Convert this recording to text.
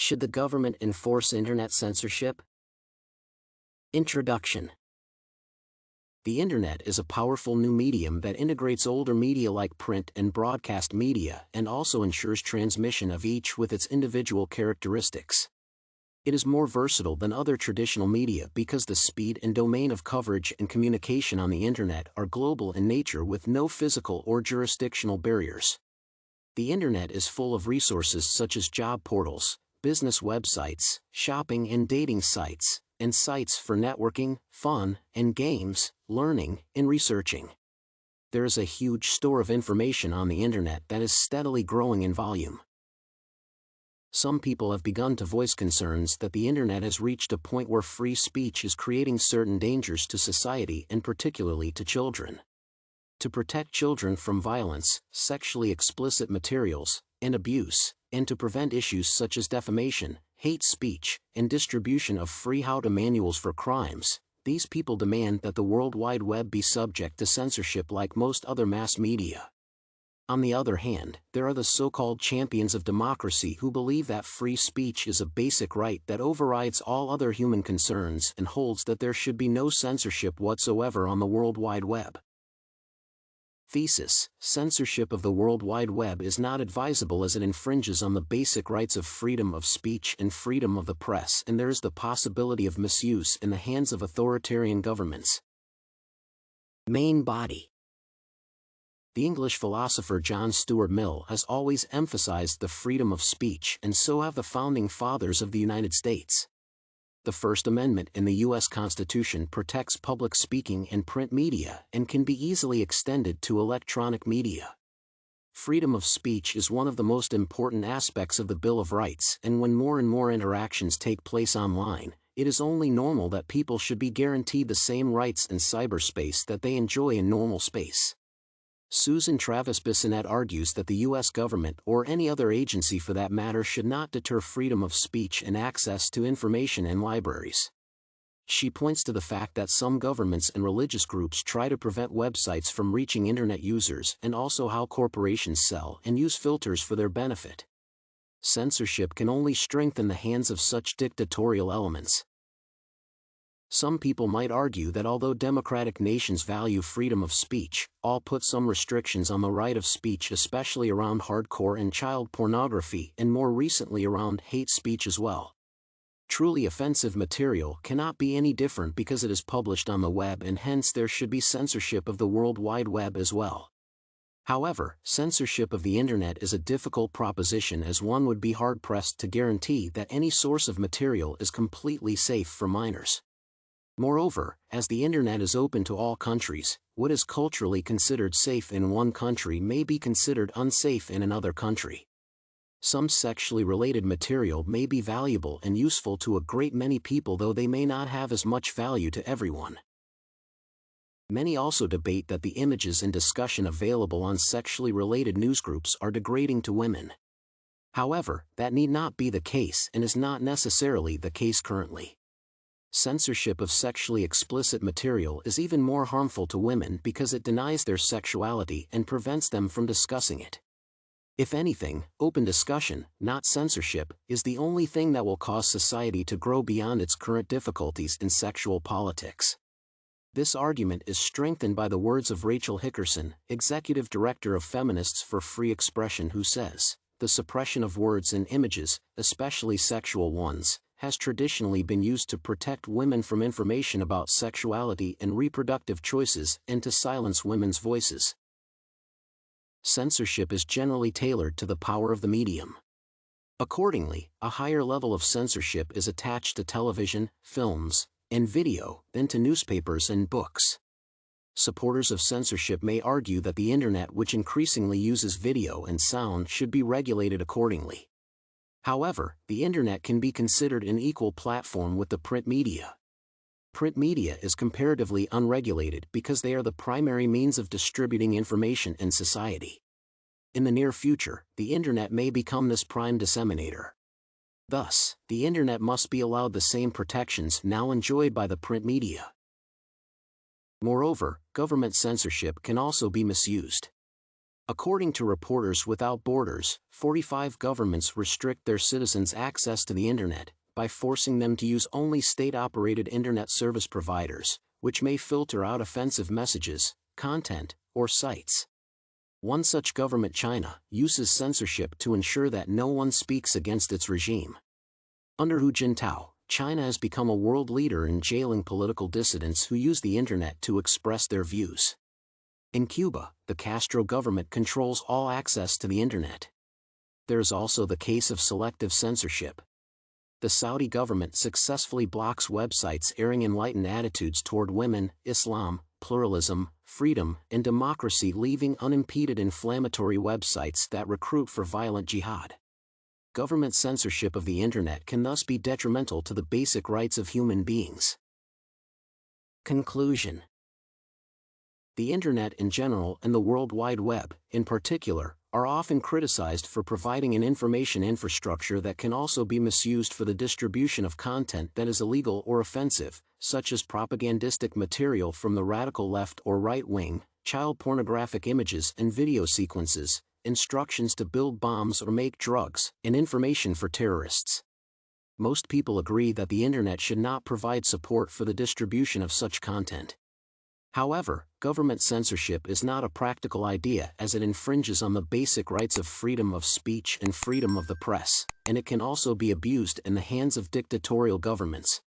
Should the government enforce internet censorship? Introduction. The internet is a powerful new medium that integrates older media like print and broadcast media and also ensures transmission of each with its individual characteristics. It is more versatile than other traditional media because the speed and domain of coverage and communication on the internet are global in nature with no physical or jurisdictional barriers. The internet is full of resources such as job portals, business websites, shopping and dating sites, and sites for networking, fun, and games, learning, and researching. There is a huge store of information on the internet that is steadily growing in volume. Some people have begun to voice concerns that the internet has reached a point where free speech is creating certain dangers to society and particularly to children. To protect children from violence, sexually explicit materials, and abuse, and to prevent issues such as defamation, hate speech, and distribution of free how-to manuals for crimes, these people demand that the World Wide Web be subject to censorship like most other mass media. On the other hand, there are the so-called champions of democracy who believe that free speech is a basic right that overrides all other human concerns and holds that there should be no censorship whatsoever on the World Wide Web. Thesis: censorship of the World Wide Web is not advisable as it infringes on the basic rights of freedom of speech and freedom of the press, and there is the possibility of misuse in the hands of authoritarian governments. Main body. The English philosopher John Stuart Mill has always emphasized the freedom of speech, and so have the founding fathers of the United States. The First Amendment in the U.S. Constitution protects public speaking and print media and can be easily extended to electronic media. Freedom of speech is one of the most important aspects of the Bill of Rights, and when more and more interactions take place online, it is only normal that people should be guaranteed the same rights in cyberspace that they enjoy in normal space. Susan Travis Bissonnette argues that the U.S. government or any other agency for that matter should not deter freedom of speech and access to information in libraries. She points to the fact that some governments and religious groups try to prevent websites from reaching internet users and also how corporations sell and use filters for their benefit. Censorship can only strengthen the hands of such dictatorial elements. Some people might argue that although democratic nations value freedom of speech, all put some restrictions on the right of speech, especially around hardcore and child pornography, and more recently around hate speech as well. Truly offensive material cannot be any different because it is published on the web, and hence there should be censorship of the World Wide Web as well. However, censorship of the internet is a difficult proposition, as one would be hard-pressed to guarantee that any source of material is completely safe for minors. Moreover, as the internet is open to all countries, what is culturally considered safe in one country may be considered unsafe in another country. Some sexually related material may be valuable and useful to a great many people, though they may not have as much value to everyone. Many also debate that the images and discussion available on sexually related newsgroups are degrading to women. However, that need not be the case and is not necessarily the case currently. Censorship of sexually explicit material is even more harmful to women because it denies their sexuality and prevents them from discussing it. If anything, open discussion, not censorship, is the only thing that will cause society to grow beyond its current difficulties in sexual politics. This argument is strengthened by the words of Rachel Hickerson, Executive Director of Feminists for Free Expression, who says, "The suppression of words and images, especially sexual ones, has traditionally been used to protect women from information about sexuality and reproductive choices and to silence women's voices." Censorship is generally tailored to the power of the medium. Accordingly, a higher level of censorship is attached to television, films, and video than to newspapers and books. Supporters of censorship may argue that the internet, which increasingly uses video and sound, should be regulated accordingly. However, the internet can be considered an equal platform with the print media. Print media is comparatively unregulated because they are the primary means of distributing information in society. In the near future, the internet may become this prime disseminator. Thus, the internet must be allowed the same protections now enjoyed by the print media. Moreover, government censorship can also be misused. According to Reporters Without Borders, 45 governments restrict their citizens' access to the Internet by forcing them to use only state-operated Internet service providers, which may filter out offensive messages, content, or sites. One such government, China, uses censorship to ensure that no one speaks against its regime. Under Hu Jintao, China has become a world leader in jailing political dissidents who use the Internet to express their views. In Cuba, the Castro government controls all access to the Internet. There is also the case of selective censorship. The Saudi government successfully blocks websites airing enlightened attitudes toward women, Islam, pluralism, freedom, and democracy, leaving unimpeded inflammatory websites that recruit for violent jihad. Government censorship of the Internet can thus be detrimental to the basic rights of human beings. Conclusion. The Internet in general and the World Wide Web, in particular, are often criticized for providing an information infrastructure that can also be misused for the distribution of content that is illegal or offensive, such as propagandistic material from the radical left or right wing, child pornographic images and video sequences, instructions to build bombs or make drugs, and information for terrorists. Most people agree that the Internet should not provide support for the distribution of such content. However, government censorship is not a practical idea, as it infringes on the basic rights of freedom of speech and freedom of the press, and it can also be abused in the hands of dictatorial governments.